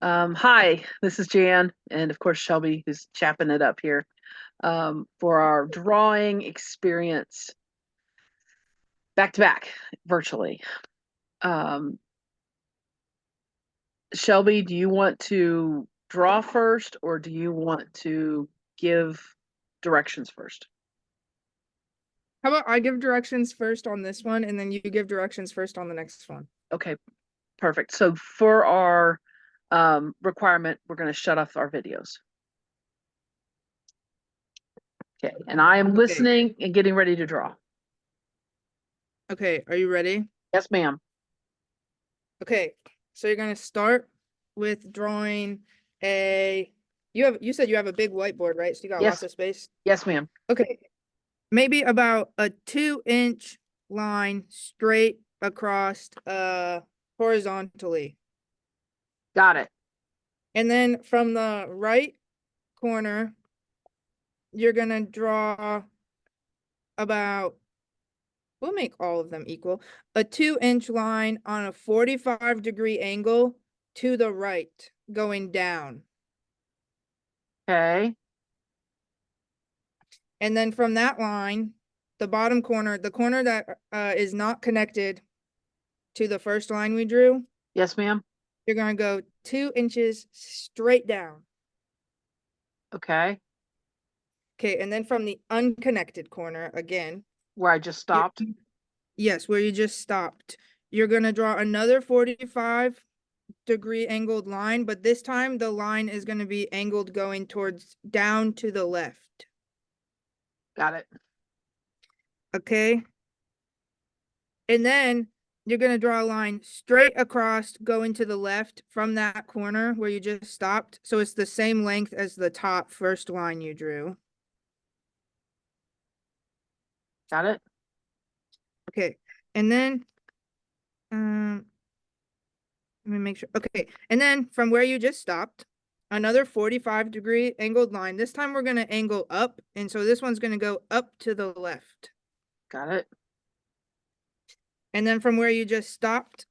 Hi, this is Jan, and of course Shelby, who's chapping it up here for our drawing experience back to back virtually. Um, Shelby, do you want to draw first, or do you want to give directions first? How about I give directions first on this one, and then you give directions first on the next one? Okay, perfect. So for our requirement, we're going to shut off our videos. Okay, and I am Okay. listening and getting ready to draw. Okay, are you ready? Yes, ma'am. Okay, so you're gonna start with drawing a. You said you have a big whiteboard, right? So you got lots Yes, of space. yes, ma'am. Okay, maybe about a 2-inch line straight across horizontally. Got it. And then from the right corner, you're gonna draw about, we'll make all of them equal, a 2-inch line on a 45-degree angle to the right, going down. Okay. And then from that line, the bottom corner, the corner that is not connected to the first line we drew, Yes, ma'am. you're going to go 2 inches straight down. Okay. Okay, and then from the unconnected corner, again, Where I just you, stopped. yes, where you just stopped, you're going to draw another 45-degree angled line, but this time the line is going to be angled going towards down to the left. Got it. Okay. And then you're going to draw a line straight across going to the left from that corner where you just stopped. So it's the same length as the top first line you drew. Got it. Okay. And then, let me make sure. Okay. And then from where you just stopped, another 45-degree angled line. This time we're going to angle up. And so this one's going to go up to the left. Got it. And then from where you just stopped,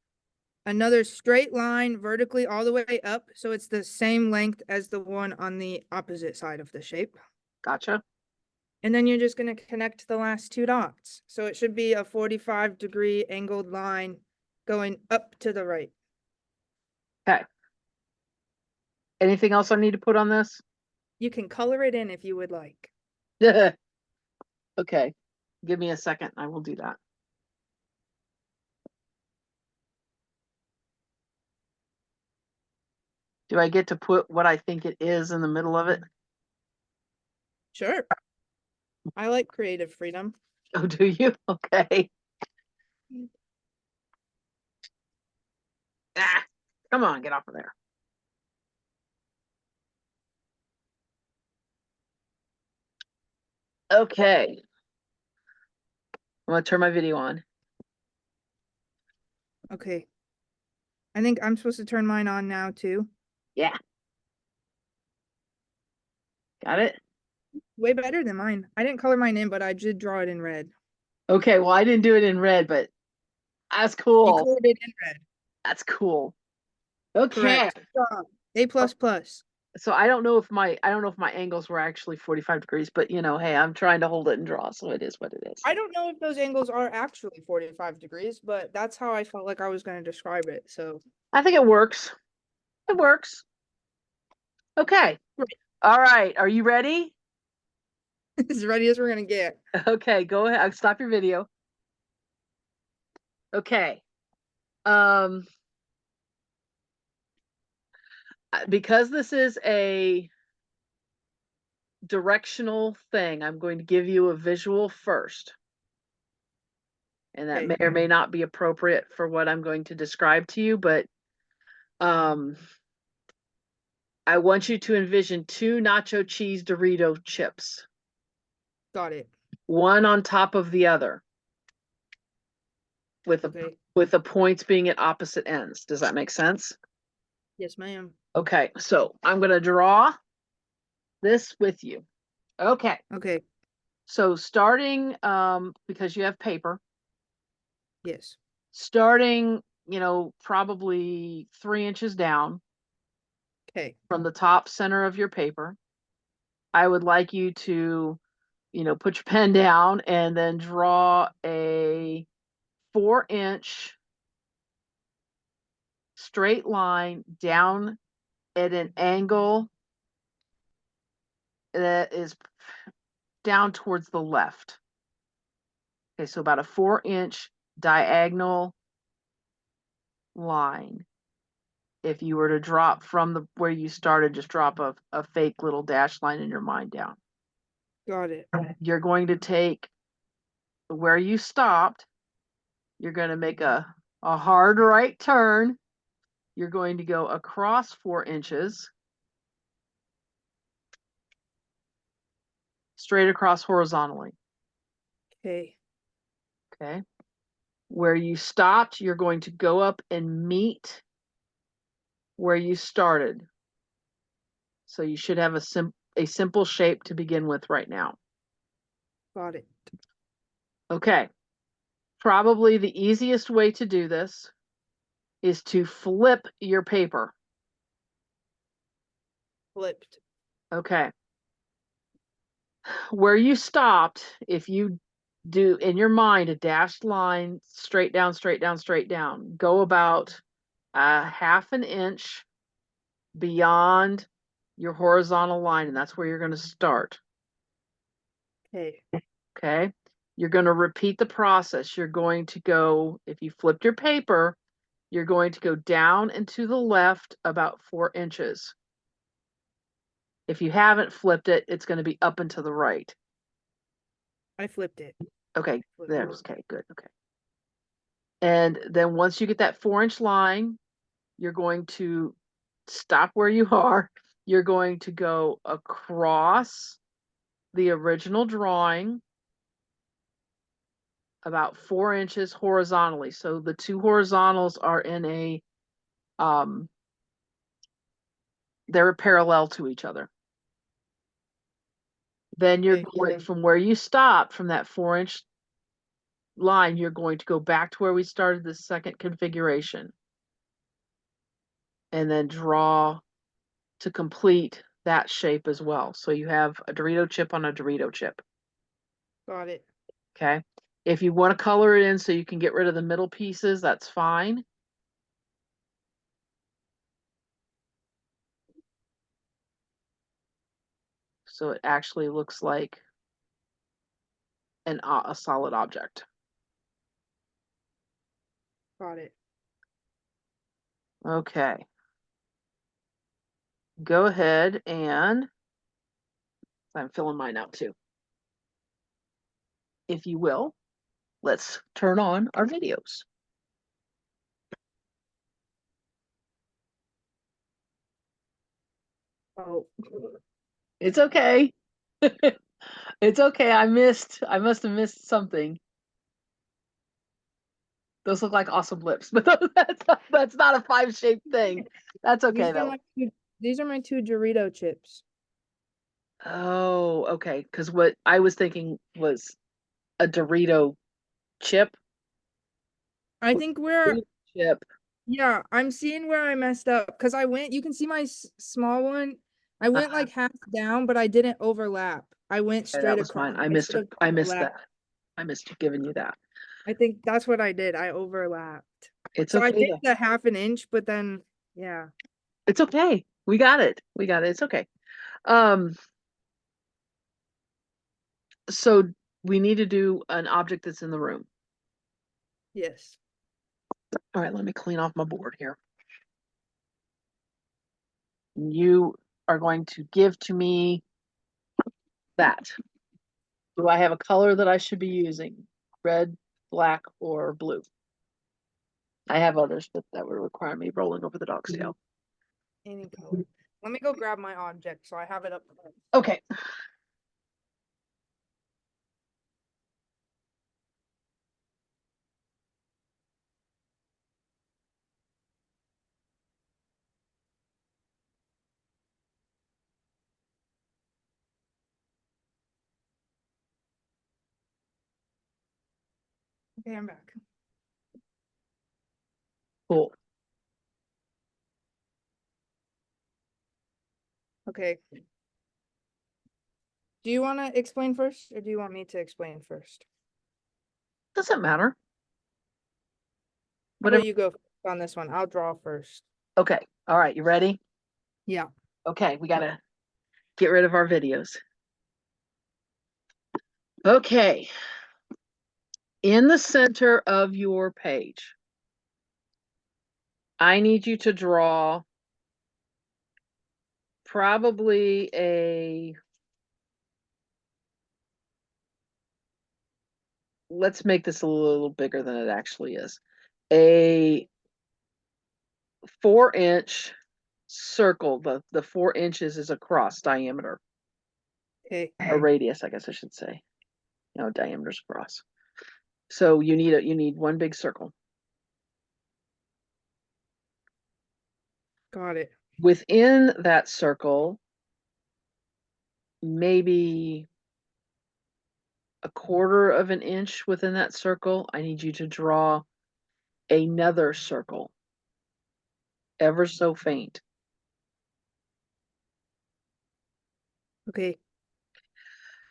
another straight line vertically all the way up. So it's the same length as the one on the opposite side of the shape. Gotcha. And then you're just going to connect the last two dots. So it should be a 45-degree angled line going up to the right. Okay. Anything else I need to put on this? You can color it in if you would like. Okay. Give me a second. I will do that. Do I get to put what I think it is in the middle of it? Sure. I like creative freedom. Oh, do you? Okay. Ah, come on, get off of there. Okay. I'm gonna turn my video on. Okay. I think I'm supposed to turn mine on now too. Yeah. Got it? Way better than mine. I didn't color mine in, but I did draw it in red. Okay, well, I didn't do it in red, but that's You cool. colored it in red. That's cool. Okay. Correct. A plus plus. So I don't know if my angles were actually 45 degrees, but hey, I'm trying to hold it and draw, so it is what it is. I don't know if those angles are actually 45 degrees, but that's how I felt like I was going to describe it. So, I think it works. It works. Okay. All right. Are you ready? as ready as we're going to get. Okay, go ahead. Stop your video. Okay. Um because this is a directional thing, I'm going to give you a visual first. And that Okay. may or may not be appropriate for what I'm going to describe to you, but um I want you to envision two nacho cheese Dorito chips, Got it. one on top of the other, with a Okay. with the points being at opposite ends. Does that make sense? Yes, ma'am. Okay, so I'm gonna draw this with you. Okay, Okay. so starting because you have paper, Yes. starting probably 3 inches down, Okay. from the top center of your paper. I would like you to, put your pen down and then draw a 4-inch straight line down at an angle that is down towards the left. Okay, so about a 4-inch diagonal line. If you were to drop from where you started, just drop a fake little dash line in your mind down. Got it. You're going to take where you stopped, you're going to make a hard right turn. You're going to go across 4 inches, straight across horizontally. Okay. Okay. Where you stopped, you're going to go up and meet where you started. So you should have a simple shape to begin with right now. Got it. Okay. Probably the easiest way to do this is to flip your paper. Flipped. Okay. Where you stopped, if you do in your mind a dashed line straight down, straight down, straight down, go about a 1/2 inch beyond your horizontal line, and that's where you're going to start. Okay. Okay. You're going to repeat the process. You're going to go, if you flipped your paper, you're going to go down and to the left about 4 inches. If you haven't flipped it, it's going to be up and to the right. I flipped it. Okay, Flipped there. it. Okay, good. Okay. And then once you get that 4-inch line, you're going to stop where you are. You're going to go across the original drawing about 4 inches horizontally. So the two horizontals are in they're parallel to each other. Then you're Okay. going from where you stopped from that 4-inch line, you're going to go back to where we started the second configuration. And then draw to complete that shape as well. So you have a Dorito chip on a Dorito chip. Got it. Okay. If you want to color it in so you can get rid of the middle pieces, that's fine. So it actually looks like a solid object. Got it. Okay. Go ahead and I'm filling mine out too. If you will, let's turn on our videos. Oh. It's okay. It's okay. I must have missed something. Those look like awesome lips, but that's not a 5-shaped thing. That's okay though. These are my two Dorito chips. Oh, okay. Because what I was thinking was a Dorito chip. I think we're, Chip. yeah, I'm seeing where I messed up because you can see my small one. I went like half down, but I didn't overlap. I went Okay, that straight was across. mine. I missed should it. have I missed overlapped. that. I missed giving you that. I think that's what I did. I overlapped. It's So I okay think though. the 1/2 inch, but then, yeah. It's okay. We got it. We got it. It's okay. Um, so we need to do an object that's in the room. Yes. All right, let me clean off my board here. You are going to give to me that. Do I have a color that I should be using? Red, black, or blue? I have others, but that would require me rolling over the dog's tail. Any color. Let me go grab my object so I have it up close. Okay. Okay, I'm back. Cool. Okay. Do you want to explain first, or do you want me to explain first? Doesn't matter. How Whatever. about you go on this one? I'll draw first. Okay. All right. You ready? Yeah. Okay. We gotta get rid of our videos. Okay. In the center of your page, I need you to draw probably let's make this a little bigger than it actually is. A 4-inch circle. The 4 inches is a cross diameter. Okay. A radius, I guess I should say. No, diameter's across. So you need one big circle. Got it. Within that circle, maybe a 1/4 of an inch within that circle, I need you to draw another circle, ever so faint. Okay.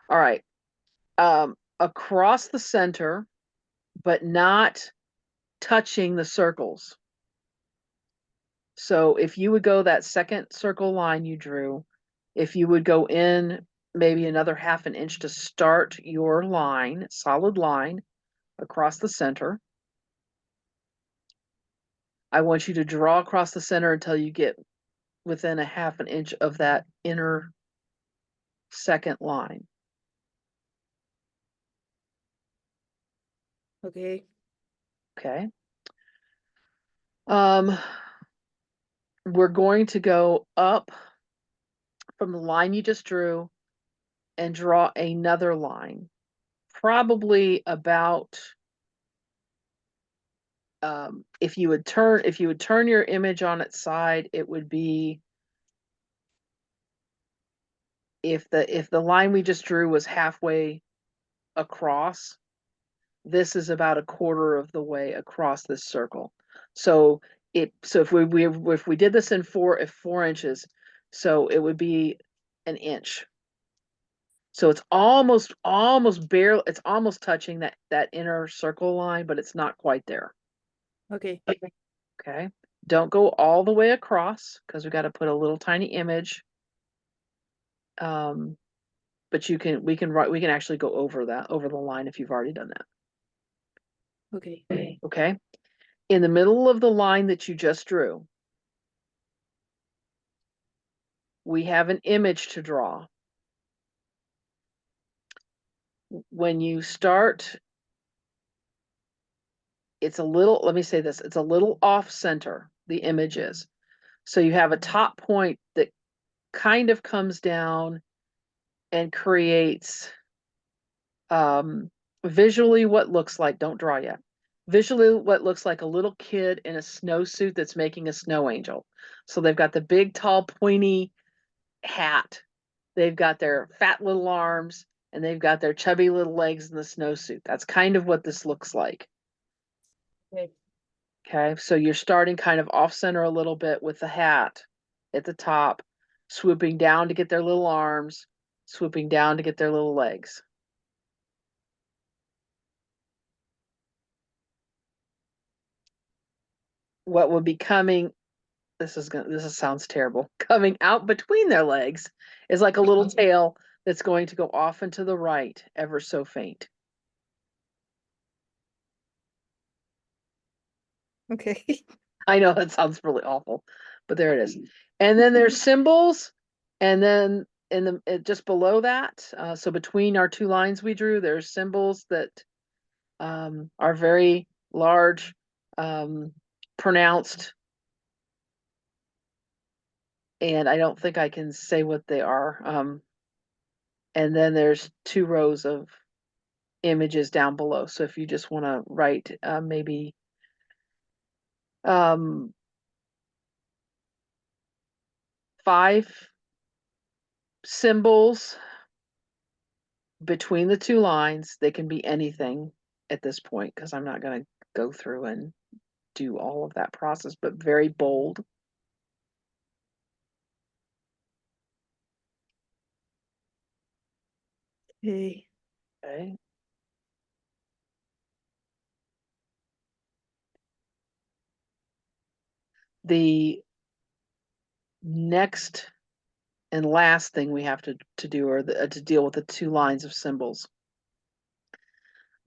All right. Across the center, but not touching the circles. So if you would go that second circle line you drew, if you would go in maybe another 1/2 inch to start your line, solid line across the center. I want you to draw across the center until you get within a 1/2 inch of that inner second line. Okay. Okay. We're going to go up from the line you just drew and draw another line, probably about if you would turn your image on its side, it would be if the line we just drew was halfway across, this is about a 1/4 of the way across this circle. So if we did this in 4 inches, so it would be an inch. So it's almost barely, it's almost touching that inner circle line, but it's not quite there. Okay. Okay. Don't go all the way across because we got to put a little tiny image. But we can actually go over the line if you've already done that. Okay. Okay. In the middle of the line that you just drew, we have an image to draw. When you start, let me say this, it's a little off center, the image is. So you have a top point that kind of comes down and creates visually what looks like, don't draw yet, visually what looks like a little kid in a snowsuit that's making a snow angel. So they've got the big, tall, pointy hat. They've got their fat little arms and they've got their chubby little legs in the snowsuit. That's kind of what this looks like. Okay. Okay, so you're starting kind of off center a little bit with the hat at the top, swooping down to get their little arms, swooping down to get their little legs. What will be coming, this sounds terrible, coming out between their legs is like a little tail that's going to go off and to the right, ever so faint. Okay. I know that sounds really awful, but there it is. And then there's symbols, and then just below that, so between our two lines we drew, there's symbols that are very large, pronounced, and I don't think I can say what they are. And then there's 2 rows of images down below. So if you just want to write maybe um, 5 symbols between the 2 lines, they can be anything at this point because I'm not going to go through and do all of that process, but very bold. Okay. Okay. The next and last thing we have to do are to deal with the two lines of symbols.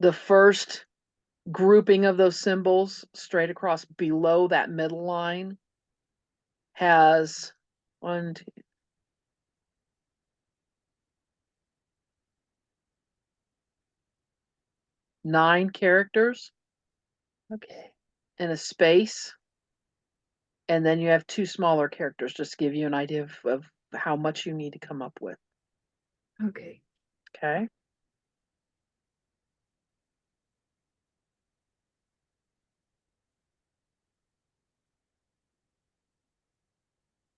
The first grouping of those symbols straight across below that middle line has 9 characters Okay. and a space. And then you have 2 smaller characters, just to give you an idea of how much you need to come up with. Okay. Okay.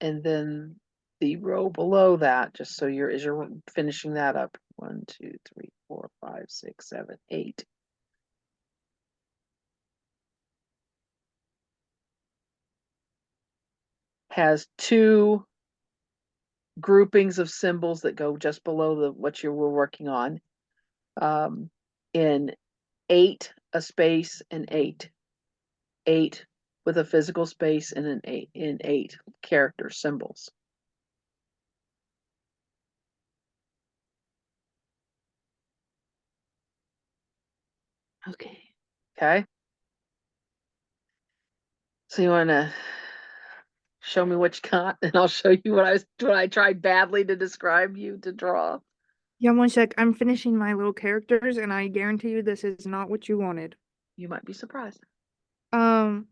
And then the row below that, just so as you're finishing that up, 1, 2, 3, 4, 5, 6, 7, 8. Has 2 groupings of symbols that go just below what you were working on. In 8, a space, and 8. 8 with a physical space and an 8 in 8 character symbols. Okay. Okay. So you want to show me what you got, and I'll show you what I tried badly to describe you to draw. Yeah, one sec. I'm finishing my little characters, and I guarantee you this is not what you wanted. You might be surprised. Um,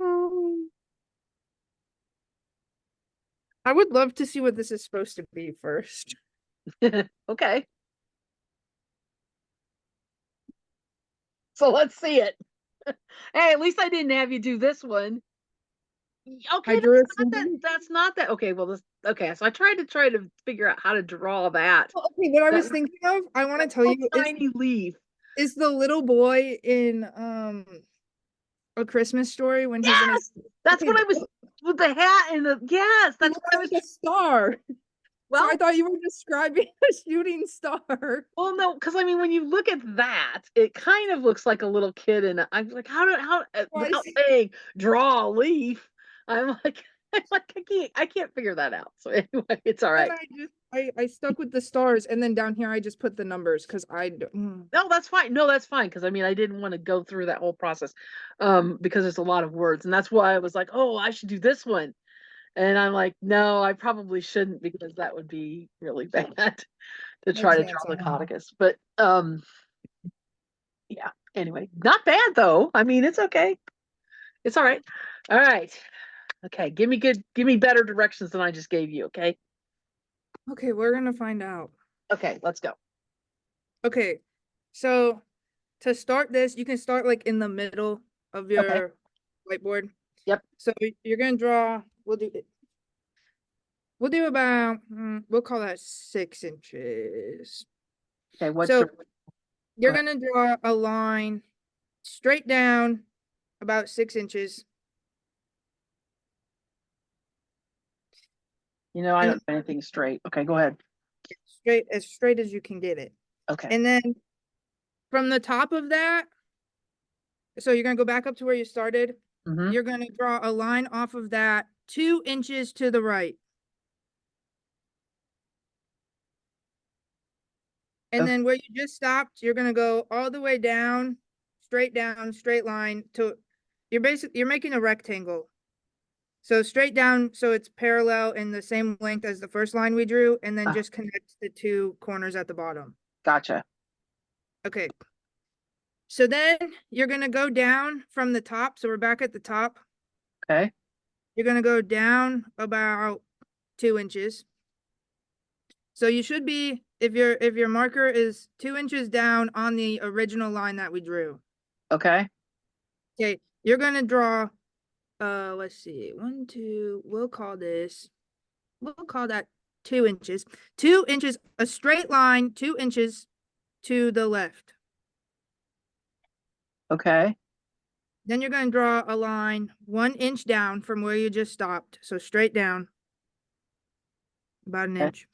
um, I would love to see what this is supposed to be first. Okay. So let's see it. Hey, at least I didn't have you do this one. I Okay, drew a that's not that. symbol. That's not that. Okay, well, okay. So I try to figure out how to draw that. Oh, okay, what I That was thinking of, I want to tell little you, tiny leaf. is the little boy in A Christmas Story when he's in his. Yes, that's Okay, what I was with the hat and the. Yes, he that's looks what I was. like a star. So Well, I thought you were describing a shooting star. well, no, because I mean, when you look at that, it kind of looks like a little kid, and I'm like, how I without see. saying draw a leaf, I'm like, I can't figure that out. So anyway, it's all Then right. I stuck with the stars, and then down here I just put the numbers because No, that's fine. No, that's fine. Because I mean, I didn't want to go through that whole process, because there's a lot of words, and that's why I was like, oh, I should do this one, and I'm like, no, I probably shouldn't because that would be really bad to try makes to no draw the sense. caucus. But yeah. Anyway, not bad though. I mean, it's okay. It's all right. All right. Okay. Give me better directions than I just gave you. Okay. Okay, we're gonna find out. Okay. Let's go. Okay, so to start this, you can start like in the middle of Okay. your whiteboard. Yep. So you're gonna draw. We'll do about. We'll call that 6 inches. Okay. So Go you're ahead. gonna draw a line straight down about 6 inches, You know, I and don't do anything straight. Okay. Go ahead. straight as you can get it. Okay. And then from the top of that, so you're gonna go back up to where you started. Mm-hmm. You're gonna draw a line off of that 2 inches to the right. And Okay. then where you just stopped, you're gonna go all the way down, straight line to you're making a rectangle. So straight down, so it's parallel and the same length as the first line we drew, and then just connect the 2 corners at the bottom. Gotcha. Okay. So then you're gonna go down from the top. So we're back at the top. Okay. You're gonna go down about 2 inches. So you should be, if your marker is 2 inches down on the original line that we drew. Okay. Okay, you're gonna draw, let's see, 1, 2, we'll call that 2 inches. 2 inches, a straight line, 2 inches to the left. Okay. Then you're gonna draw a line 1 inch down from where you just stopped. So straight down. about an Okay. inch.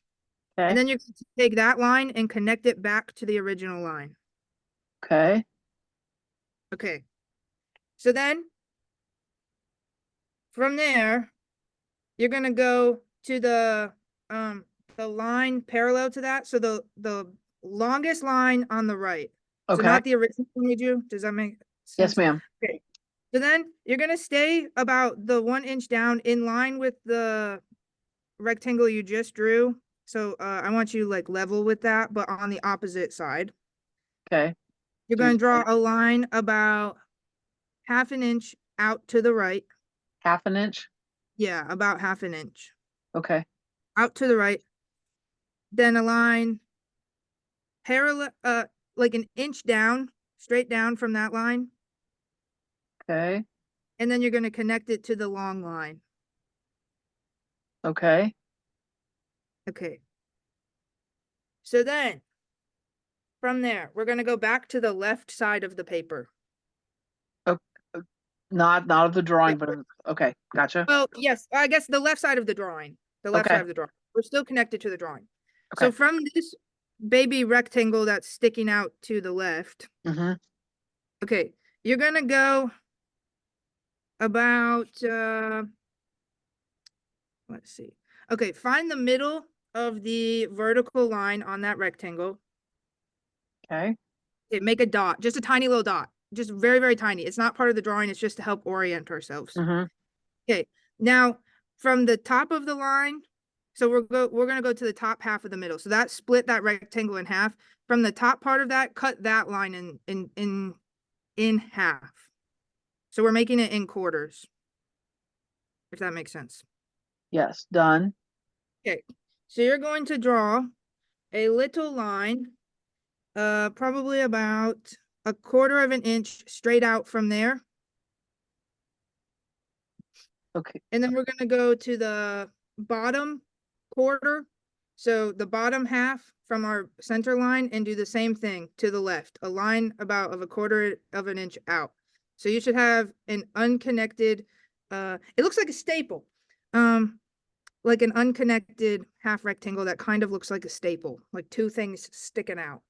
And Okay. then you're going to take that line and connect it back to the original line. Okay. Okay. So then from there, you're going to go to the line parallel to that. So the longest line on the right. So Okay. not the original one we drew. Does that make Yes, sense? ma'am. Okay. So then you're going to stay about the 1 inch down in line with the rectangle you just drew. So I want you like level with that, but on the opposite side. Okay. You're So you're going to draw saying a line about 1/2 inch out to the right. 1/2 inch. Yeah, about 1/2 inch Okay. out to the right. Then a line parallel, like an inch down, straight down from that line. Okay. And then you're going to connect it to the long line. Okay. Okay. So then from there, we're going to go back to the left side of the paper. Oh, not of the drawing, but okay. Gotcha. Well, yes, I guess the left side of the drawing. The left Okay. side of the drawing. We're still connected to the drawing. Okay. So from this baby rectangle that's sticking out to the left, Mm-hmm. okay, you're gonna go about let's see. Okay, find the middle of the vertical line on that rectangle. Okay. Okay, make a dot, just a tiny little dot, just very, very tiny. It's not part of the drawing, it's just to help orient ourselves. Mm-hmm. Okay, now from the top of the line, so we're gonna go to the top half of the middle. So that split that rectangle in half. From the top part of that, cut that line in half. So we're making it in quarters, if that makes sense. Yes. Done. Okay, so you're going to draw a little line, probably about 1/4 of an inch straight out from there. Okay. And then we're gonna go to the bottom quarter. So the bottom half from our center line and do the same thing to the left, a line about of 1/4 of an inch out. So you should have an unconnected, it looks like a staple. Like an unconnected half rectangle that kind of looks like a staple, like two things sticking out.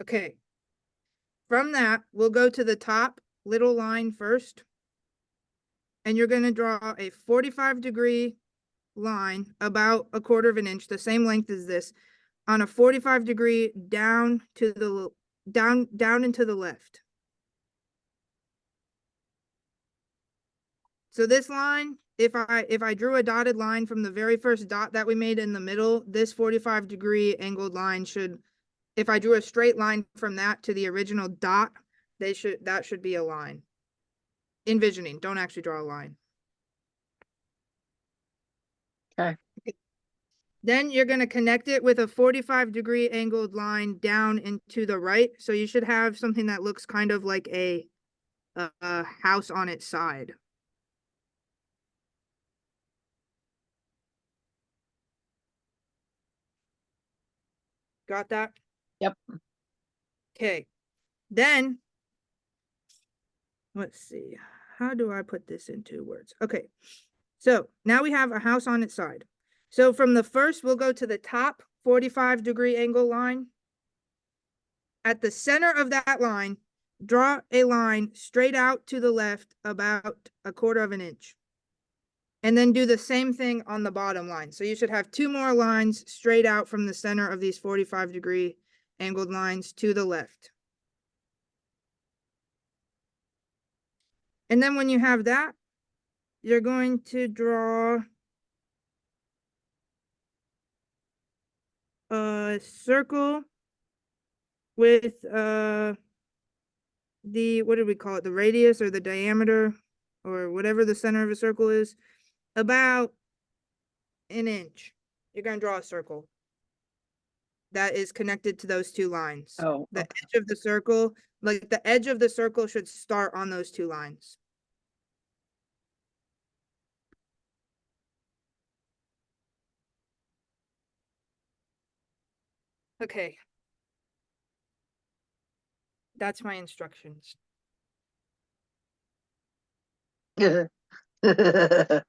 Okay. From that, we'll go to the top little line first. And you're going to draw a 45-degree line about 1/4 of an inch, the same length as this, on a 45-degree down to the down and to the left. So this line, if I drew a dotted line from the very first dot that we made in the middle, this 45-degree angled line should, if I drew a straight line from that to the original dot, that should be a line. Envisioning, don't actually draw a line. Okay. Then you're going to connect it with a 45-degree angled line down into the right. So you should have something that looks kind of like a house on its side. Got that? Yep. Okay. Then, let's see. How do I put this into words? Okay. So now we have a house on its side. So from the first, we'll go to the top 45-degree angle line. At the center of that line, draw a line straight out to the left about 1/4 of an inch. And then do the same thing on the bottom line. So you should have two more lines straight out from the center of these 45-degree angled lines to the left. And then when you have that, you're going to draw a circle with what did we call it? The radius or the diameter or whatever the center of a circle is, about an inch. You're going to draw a circle that is connected to those two lines. Oh, The okay. edge of the circle, like the edge of the circle should start on those two lines. Okay. That's my instructions. Are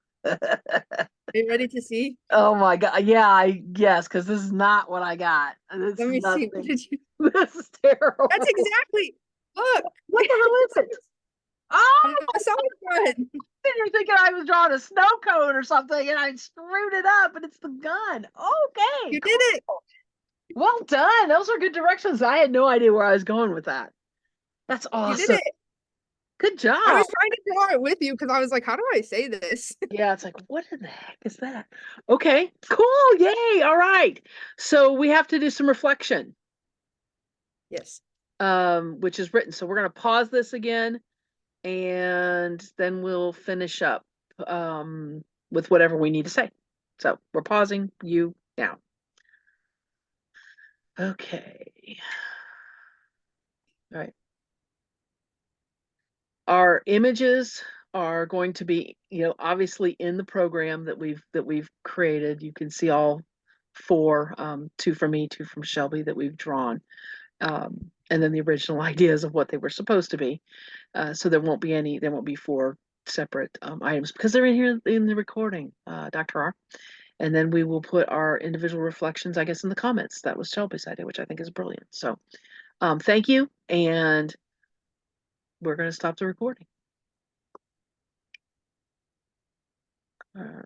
you ready to see? Oh my God. Yeah, yes, because this is not what I got. It's Let me see. What nothing. did you? This is That's terrible. exactly. Look, What the hell is it? Oh, a solid gun. you're thinking I was drawing a snow cone or something and I screwed it up, and it's the gun. Okay, You cool. did it. Well done. Those are good directions. I had no idea where I was going with that. That's You did awesome. it. Good I job. was trying to draw it with you because I was like, how do I say this? Yeah, it's like, what in the heck is that? Okay, cool. Yay. All right. So we have to do some reflection, Yes. which is written. So we're going to pause this again and then we'll finish up with whatever we need to say. So we're pausing you now. Okay. All right. Our images are going to be, obviously in the program that we've created. You can see all four, two from me, two from Shelby, that we've drawn, and then the original ideas of what they were supposed to be. So there won't be four separate items because they're in here in the recording, Dr. R. And then we will put our individual reflections, I guess, in the comments. That was Shelby's idea, which I think is brilliant. So thank you, and we're going to stop the recording. All right.